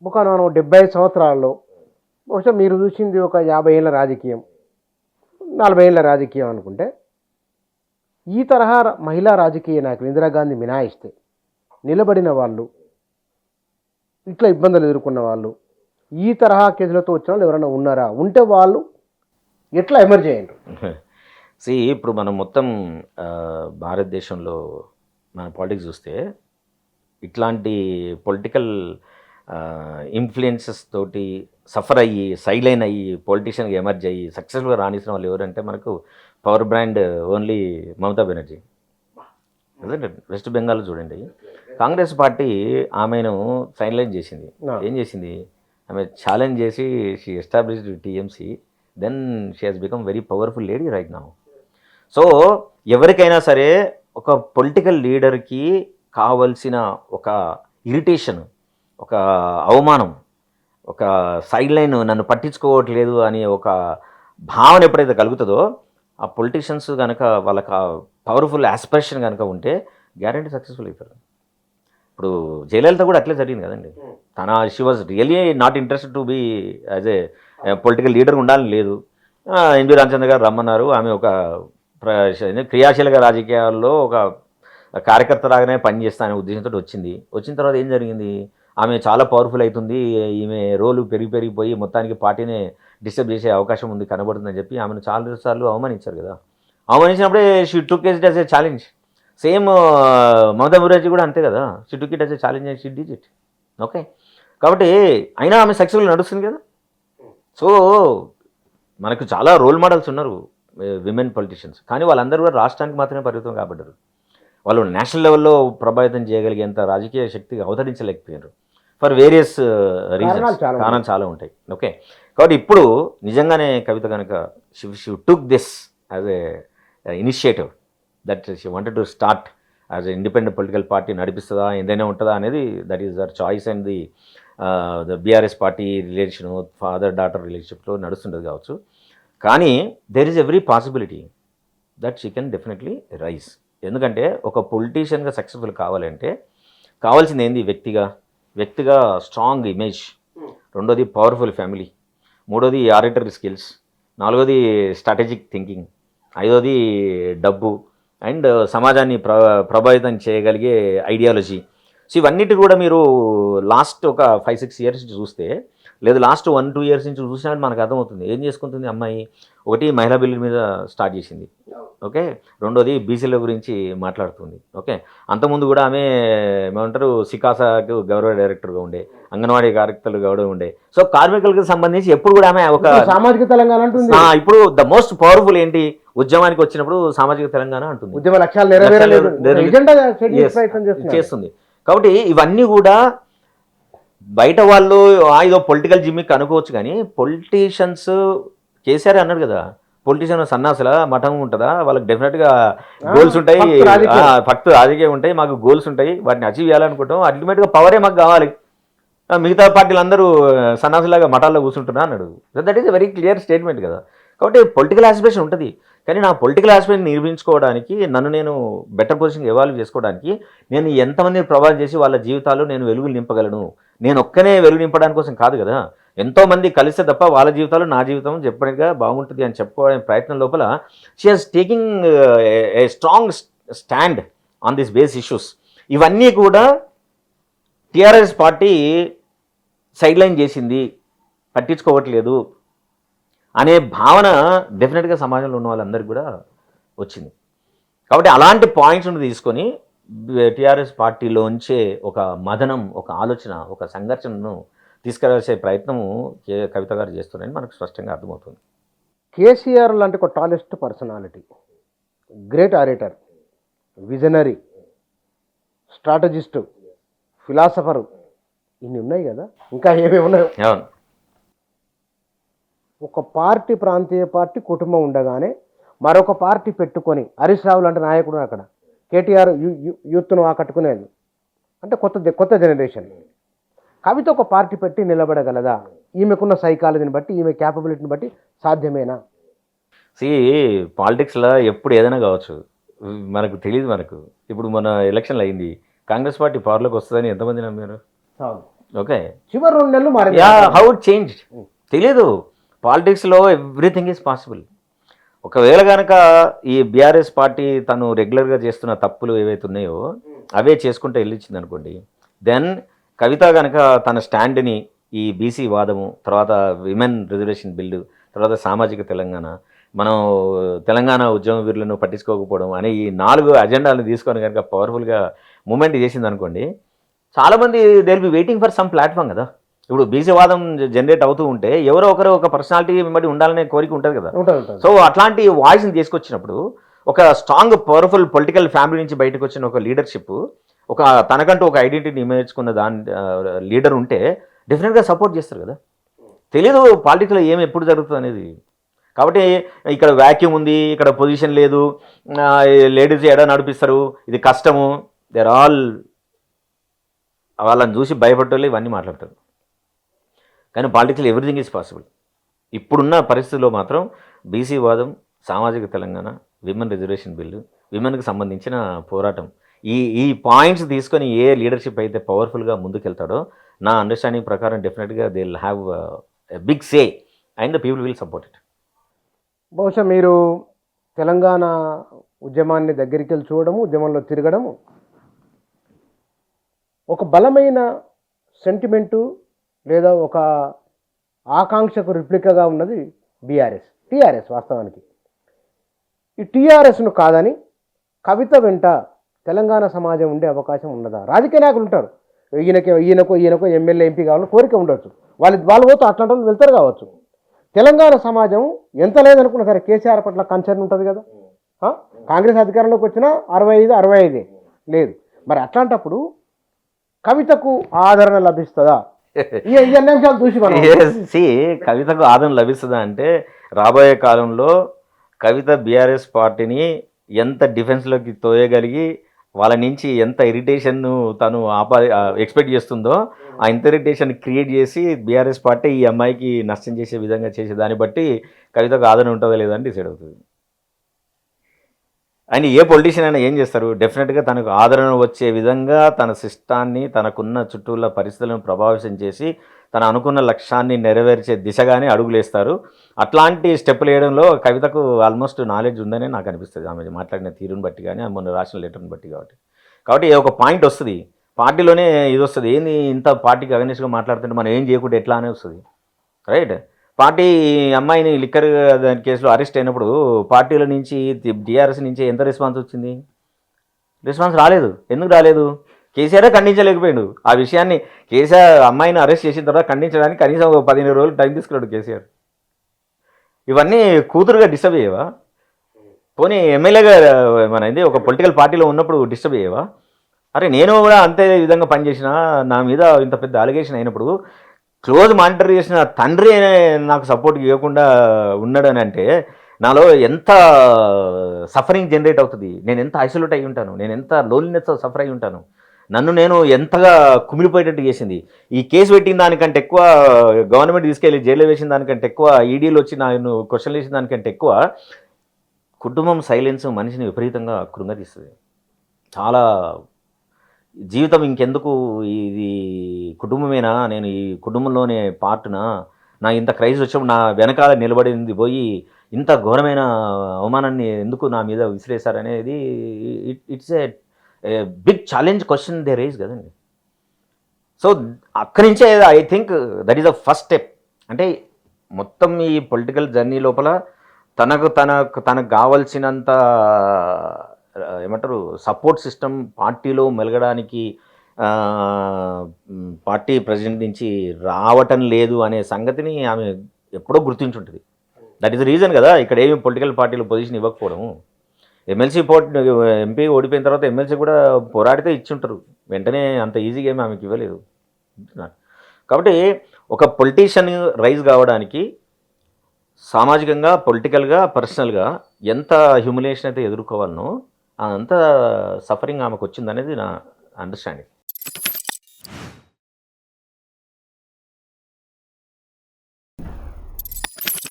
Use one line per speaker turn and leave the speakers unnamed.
ఒక మనం 75 సంవత్సరాల్లో బహుశా మీరు చూసింది ఒక 50 ఏళ్ళ రాజకీయం, 40 ఏళ్ళ రాజకీయం అనుకుంటే, ఈ తరహా మహిళా రాజకీయ నాయకులు ఇందిరాగాంధీ మినాయిస్తే నిలబడిన వాళ్ళు, ఇట్లా ఇబ్బందులు ఎదుర్కొన్న వాళ్ళు, ఈ తరహా కేసులతో వచ్చిన వాళ్ళు ఎవరైనా ఉన్నారా? ఉంటే వాళ్ళు ఎట్లా ఎమర్జ్ అయ్యారు?
ఇప్పుడు మనం మొత్తం భారతదేశంలో మన పాలిటిక్స్ చూస్తే ఇట్లాంటి పొలిటికల్ ఇన్ఫ్లుయెన్సెస్ తోటి సఫర్ అయ్యి సైలైన్ అయ్యి పొలిటీషియన్గా ఎమర్జ్ అయ్యి సక్సెస్ఫుల్గా రాణిస్తున్న వాళ్ళు ఎవరంటే మనకు power brand only Mamata Banerjee. అదే వెస్ట్ బెంగాల్ చూడండి, కాంగ్రెస్ పార్టీ ఆమెను సైన్లైన్ చేసింది. ఏం చేసింది? ఆమె ఛాలెంజ్ చేసి she established TMC, then she has become very powerful lady right now. So ఎవరికైనా సరే ఒక పొలిటికల్ లీడర్కి కావలసిన ఒక ఇరిటేషన్, ఒక అవమానం, ఒక సైడ్ లైన్, నన్ను పట్టించుకోవట్లేదు అనే ఒక భావన ఎప్పుడైతే కలుగుతుందో ఆ పొలిటీషియన్స్ కనుక వాళ్ళకి పవర్ఫుల్ ఆస్పిరేషన్ కనుక ఉంటే గ్యారంటీ సక్సెస్ఫుల్ అవుతారు. ఇప్పుడు జయలలిత కూడా అట్లే జరిగింది కదండి. She was really not interested to be as a political leader ఉండాలని లేదు. ఎన్బి రామచంద్ర గారు రమ్మన్నారు, ఆమె ఒక క్రియాశీలక రాజకీయాల్లో ఒక కార్యకర్తలాగానే పనిచేస్తానే ఉద్దేశంతో వచ్చిన తర్వాత ఏం జరిగింది? ఆమె చాలా పవర్ఫుల్ అవుతుంది, ఈమె రోలు పెరిగిపోయి మొత్తానికి పార్టీనే డిస్టర్బ్ చేసే అవకాశం ఉంది కనబడుతుందని చెప్పి ఆమెను చాలా సార్లు అవమానించారు కదా. అవమానించినప్పుడే she took it as a challenge. Same Mamata Banerjee కూడా అంతే కదా, she took it as a challenge and she did it. Okay, కాబట్టి అయినా ఆమె సక్సెస్ఫుల్ నడుస్తుంది కదా. సో మనకు చాలా రోల్ మోడల్స్ ఉన్నారు విమెన్ పొలిటీషియన్స్, కానీ వాళ్ళందరూ కూడా రాష్ట్రానికి మాత్రమే పరిమితం కాబడ్డారు. వాళ్ళు నేషనల్ లెవెల్లో ప్రభావితం చేయగలిగేంత రాజకీయ శక్తిగా అవతరించలేకపోయారు ఫర్ వేరియస్ రీజన్స్. కారణాలు చాలా ఉంటాయి. ఓకే, కాబట్టి ఇప్పుడు నిజంగానే కవిత కనుక she took this as a initiative that she wanted to start as a independent political party, నడిపిస్తుందా ఏదైనా ఉంటుందా అనేది that is their choice. And the BRS party relation father daughter రిలేషన్షిప్లో నడుస్తుండదు కావచ్చు, కానీ there is every possibility that she can definitely rise. ఎందుకంటే ఒక పొలిటీషియన్గా సక్సెస్ఫుల్ కావాలంటే కావాల్సింది ఏంది? వ్యక్తిగా స్ట్రాంగ్ ఇమేజ్, రెండోది పవర్ఫుల్ ఫ్యామిలీ, మూడోది ఆరిటరీ స్కిల్స్, నాలుగోది స్ట్రాటజిక్ థింకింగ్, ఐదోది డబ్బు అండ్ సమాజాన్ని ప్రభావితం చేయగలిగే ఐడియాలజీ. సో ఇవన్నిటి కూడా మీరు లాస్ట్ ఒక 5-6 ఇయర్స్ నుంచి చూస్తే, లేదు లాస్ట్ 1-2 ఇయర్స్ నుంచి చూసినట్టు మనకు అర్థమవుతుంది ఏం చేసుకుంటుంది అమ్మాయి. ఒకటి మహిళా బిల్లుల మీద స్టార్ట్ చేసింది, ఓకే. రెండోది బీసీల గురించి మాట్లాడుతుంది, ఓకే. అంతకుముందు కూడా ఆమె ఏమంటారు సికాసాకు గౌరవ డైరెక్టర్గా ఉండే, అంగన్వాడీ కార్యకర్తలుగా కూడా ఉండే. సో కార్మికులకు సంబంధించి ఎప్పుడు కూడా ఆమె ఒక
సామాజిక తెలంగాణ అంటుంది.
ఇప్పుడు ద మోస్ట్ పవర్ఫుల్ ఏంటి? ఉద్యమానికి వచ్చినప్పుడు సామాజిక తెలంగాణ అంటుంది,
ఉద్యమ లక్ష్యాలు
చేస్తుంది. కాబట్టి ఇవన్నీ కూడా బయట వాళ్ళు ఏదో పొలిటికల్ జిమ్మిక్ అనుకోవచ్చు, కానీ పొలిటీషియన్స్ కేసీఆర్ అన్నాడు కదా, పొలిటీషియన్ సన్నాసుల మఠం ఉంటుందా, వాళ్ళకి డెఫినెట్గా గోల్స్ ఉంటాయి, ఫక్తు రాజకీయం ఉంటాయి, మాకు గోల్స్ ఉంటాయి, వాటిని అచీవ్ చేయాలనుకుంటాం, అల్టిమేట్గా పవరే మాకు కావాలి, మిగతా పార్టీలు అందరూ సన్నాసులాగా మఠాల్లో కూర్చుంటున్నా అన్నాడు. That is a very clear statement కదా. కాబట్టి పొలిటికల్ ఆస్పిరేషన్ ఉంటుంది, కానీ నా పొలిటికల్ ఆస్పిరేషన్ నిర్మించుకోవడానికి, నన్ను నేను బెటర్ పొజిషన్ ఎవాల్వ్ చేసుకోవడానికి నేను ఎంతమందిని ప్రభావితం చేసి వాళ్ళ జీవితాల్లో నేను వెలుగులు నింపగలను, నేను ఒక్కనే వెలుగు నింపడానికి కోసం కాదు కదా, ఎంతోమంది కలిస్తే తప్ప వాళ్ళ జీవితాలు నా జీవితం చెప్పడానికి బాగుంటుంది అని చెప్పుకోవడం ప్రయత్నం లోపల she has taking a strong stand on this base issues. ఇవన్నీ కూడా టీఆర్ఎస్ పార్టీ సైడ్లైన్ చేసింది, పట్టించుకోవట్లేదు అనే భావన డెఫినెట్గా సమాజంలో ఉన్న వాళ్ళందరికీ కూడా వచ్చింది. కాబట్టి అలాంటి పాయింట్స్ను తీసుకొని టీఆర్ఎస్ పార్టీలోంచే ఒక మదనం, ఒక ఆలోచన, ఒక సంఘర్షణను తీసుకురాల్సే ప్రయత్నము కవిత గారు చేస్తున్నారని మనకు స్పష్టంగా అర్థమవుతుంది.
కేసీఆర్ లాంటి ఒక tallest personality, great orator, visionary, strategist, philosopher, ఇన్ని ఉన్నాయి కదా, ఇంకా ఏమేమి ఉన్నాయో. ఒక పార్టీ, ప్రాంతీయ పార్టీ, కుటుంబం ఉండగానే మరొక పార్టీ పెట్టుకొని, హరీష్ రావు లాంటి నాయకుడు అక్కడ, కేటీఆర్ యూత్ను ఆకట్టుకునేది అంటే కొత్త జనరేషన్. కవిత ఒక పార్టీ పెట్టి నిలబడగలదా? ఈమెకున్న సైకాలజీని బట్టి, ఈమె క్యాపబిలిటీని బట్టి సాధ్యమేనా?
పాలిటిక్స్లో ఎప్పుడు ఏదైనా కావచ్చు, మనకు తెలియదు. మనకు ఇప్పుడు మన ఎలక్షన్లు అయింది, కాంగ్రెస్ పార్టీ పవర్లోకి వస్తుందని ఎంతమంది నమ్మారు? ఓకే,
చివరి 2 నెలలు మారింది.
యా, హౌ ఇట్ చేంజ్ తెలీదు. పాలిటిక్స్లో ఎవ్రీథింగ్ ఈజ్ పాసిబుల్. ఒకవేళ కనుక ఈ బీఆర్ఎస్ పార్టీ తను రెగ్యులర్గా చేస్తున్న తప్పులు ఏవైతే ఉన్నాయో అవే చేసుకుంటూ వెళ్ళిచ్చింది అనుకోండి, దెన్ కవిత కనుక తన స్టాండ్ని ఈ బీసీ వాదము, తర్వాత విమెన్ రిజర్వేషన్ బిల్లు, తర్వాత సామాజిక తెలంగాణ, మనం తెలంగాణ ఉద్యమ వీరులను పట్టించుకోకపోవడం అనే ఈ 4 అజెండాలను తీసుకొని కనుక పవర్ఫుల్గా మూమెంట్ చేసింది అనుకోండి, చాలామంది they will be waiting for some platform కదా. ఇప్పుడు బీసీ వాదం జనరేట్ అవుతూ ఉంటే ఎవరో ఒకరు ఒక పర్సనాలిటీ వెంబడి ఉండాలనే కోరిక ఉంటుంది కదా. సో అట్లాంటి వాయిస్ని తీసుకొచ్చినప్పుడు ఒక స్ట్రాంగ్ పవర్ఫుల్ పొలిటికల్ ఫ్యామిలీ నుంచి బయటకు వచ్చిన ఒక లీడర్షిప్, ఒక తనకంటూ ఒక ఐడెంటిటీని ఇమేజ్కున్న లీడర్ ఉంటే డెఫినెట్గా సపోర్ట్ చేస్తారు కదా. తెలీదు పాలిటిక్స్లో ఏమి ఎప్పుడు జరుగుతుంది అనేది. కాబట్టి ఇక్కడ వాక్యూమ్ ఉంది, ఇక్కడ పొజిషన్ లేదు, లేడీస్ ఎడ నడిపిస్తారు, ఇది కష్టము, దేర్ ఆల్ వాళ్ళని చూసి భయపడ్డోళ్ళు ఇవన్నీ మాట్లాడతారు. కానీ పాలిటిక్స్లో ఎవ్రీథింగ్ ఈజ్ పాసిబుల్. ఇప్పుడున్న పరిస్థితుల్లో మాత్రం బీసీ వాదం, సామాజిక తెలంగాణ, విమెన్ రిజర్వేషన్ బిల్లు, విమెన్కి సంబంధించిన పోరాటం, ఈ పాయింట్స్ తీసుకొని ఏ లీడర్షిప్ అయితే పవర్ఫుల్గా ముందుకెళ్తాడో నా అండర్స్టాండింగ్ ప్రకారం డెఫినెట్గా they will have a big say and the people will support it.
బహుశా మీరు తెలంగాణ ఉద్యమాన్ని దగ్గరికి వెళ్ళి చూడడము, ఉద్యమంలో తిరగడము, ఒక బలమైన సెంటిమెంటు లేదా ఒక ఆకాంక్షకు రిప్లికగా ఉన్నది టీఆర్ఎస్. వాస్తవానికి ఈ టీఆర్ఎస్ను కాదని కవిత వెంట తెలంగాణ సమాజం ఉండే అవకాశం ఉన్నదా? రాజకీయ నాయకులు ఉంటారు, ఈయనకో ఎమ్మెల్యే ఎంపీ కావాలని కోరిక ఉండొచ్చు, వాళ్ళు పోతే అట్లాంటి వాళ్ళు వెళ్తారు కావచ్చు. తెలంగాణ సమాజం ఎంత లేదనుకున్నా సరే కేసీఆర్ పట్ల కన్సర్న్ ఉంటుంది కదా. కాంగ్రెస్ అధికారంలోకి వచ్చినా 65 లేదు. మరి అట్లాంటప్పుడు కవితకు ఆదరణ లభిస్తుందా? ఈ అంశాలు చూసి
కవితకు ఆదరణ లభిస్తుందా అంటే, రాబోయే కాలంలో కవిత బీఆర్ఎస్ పార్టీని ఎంత డిఫెన్స్లోకి తోయగలిగి వాళ్ళ నుంచి ఎంత ఇరిటేషన్ను తను ఎక్స్పెక్ట్ చేస్తుందో ఆ ఇంత ఇరిటేషన్ క్రియేట్ చేసి బీఆర్ఎస్ పార్టీ ఈ అమ్మాయికి నష్టం చేసే విధంగా చేసే దాన్ని బట్టి కవితకు ఆదరణ ఉంటుందో లేదని డిసైడ్ అవుతుంది. అండ్ ఏ పొలిటీషియన్ అయినా ఏం చేస్తారు, డెఫినెట్గా తనకు ఆదరణ వచ్చే విధంగా తన సిస్టాన్ని, తనకున్న చుట్టూల పరిస్థితులను ప్రభావితం చేసి తన అనుకున్న లక్ష్యాన్ని నెరవేర్చే దిశగానే అడుగులేస్తారు. అట్లాంటి స్టెప్పులు వేయడంలో కవితకు ఆల్మోస్ట్ నాలెడ్జ్ ఉందని నాకు అనిపిస్తుంది, ఆమె మాట్లాడిన తీరుని బట్టి కానీ మొన్న రాసిన లెటర్ని బట్టి. కాబట్టి ఒక పాయింట్ వస్తుంది పార్టీలోనే, ఇది వస్తుంది, ఏంది ఇంత పార్టీకి అగనిస్ట్గా మాట్లాడుతుంటే మనం ఏం చేయకుండా ఎట్లా అనే వస్తుంది, రైట్. పార్టీ అమ్మాయిని లిక్కర్ దాని కేసులో అరెస్ట్ అయినప్పుడు పార్టీల నుంచి టీఆర్ఎస్ నుంచి ఎంత రెస్పాన్స్ వచ్చింది? రెస్పాన్స్ రాలేదు. ఎందుకు రాలేదు? కేసీఆరే ఖండించలేకపోయాడు ఆ విషయాన్ని. కేసీఆర్ అమ్మాయిని అరెస్ట్ చేసిన తర్వాత ఖండించడానికి కనీసం 15 రోజులు టైం తీసుకున్నాడు కేసీఆర్. ఇవన్నీ కూతురుగా డిస్టర్బ్ అయ్యేవా? పోనీ ఎమ్మెల్యేగా మన ఇది ఒక పొలిటికల్ పార్టీలో ఉన్నప్పుడు డిస్టర్బ్ అయ్యేవా? అరే నేను కూడా అంతే విధంగా పనిచేసిన, నా మీద ఇంత పెద్ద అలిగేషన్ అయినప్పుడు క్లోజ్ మానిటర్ చేసిన తండ్రి నాకు సపోర్ట్ ఇవ్వకుండా ఉన్నాడని అంటే నాలో ఎంత సఫరింగ్ జనరేట్ అవుతుంది, నేను ఎంత ఐసోలేట్ అయి ఉంటాను, నేను ఎంత లోన్లీనెస్ సఫర్ అయి ఉంటాను, నన్ను నేను ఎంతగా కుమిలిపోయేటట్టు చేసింది. ఈ కేసు పెట్టిన దానికంటే ఎక్కువ, గవర్నమెంట్ తీసుకెళ్ళి జైల్లో వేసిన దానికంటే ఎక్కువ, ఈడీలు వచ్చి నేను క్వశ్చన్లు వేసిన దానికంటే ఎక్కువ కుటుంబం సైలెన్స్ మనిషిని విపరీతంగా కృంగతీస్తుంది. చాలా జీవితం ఇంకెందుకు, ఇది కుటుంబమేనా, నేను ఈ కుటుంబంలోనే పార్ట్నా, నా ఇంత క్రైసిస్ వచ్చినప్పుడు నా వెనకాల నిలబడింది పోయి ఇంత ఘోరమైన అవమానాన్ని ఎందుకు నా మీద విసిరేశారనేది it's a big challenge question they raise కదండి. సో అక్కడి నుంచే I think that is the first step. అంటే మొత్తం ఈ పొలిటికల్ జర్నీ లోపల తనకు కావాల్సినంత ఏమంటారు సపోర్ట్ సిస్టమ్ పార్టీలో మెలగడానికి పార్టీ ప్రెసిడెంట్ నుంచి రావటం లేదు అనే సంగతిని ఆమె ఎప్పుడో గుర్తించుంటుంది. దట్ ఈస్ ద రీజన్ కదా ఇక్కడ ఏమి పొలిటికల్ పార్టీలో పొజిషన్ ఇవ్వకపోవడము. ఎమ్మెల్సీ ఎంపీ ఓడిపోయిన తర్వాత ఎమ్మెల్సీ కూడా పోరాడితే ఇచ్చుంటారు, వెంటనే అంత ఈజీగా ఏమి ఆమెకి ఇవ్వలేదు. కాబట్టి ఒక పొలిటీషియన్ రైజ్ కావడానికి సామాజికంగా, పొలిటికల్గా, పర్సనల్గా ఎంత హ్యూమిలేషన్ అయితే ఎదుర్కోవాలనో అంత సఫరింగ్ ఆమెకు వచ్చిందనేది నా అండర్స్టాండింగ్.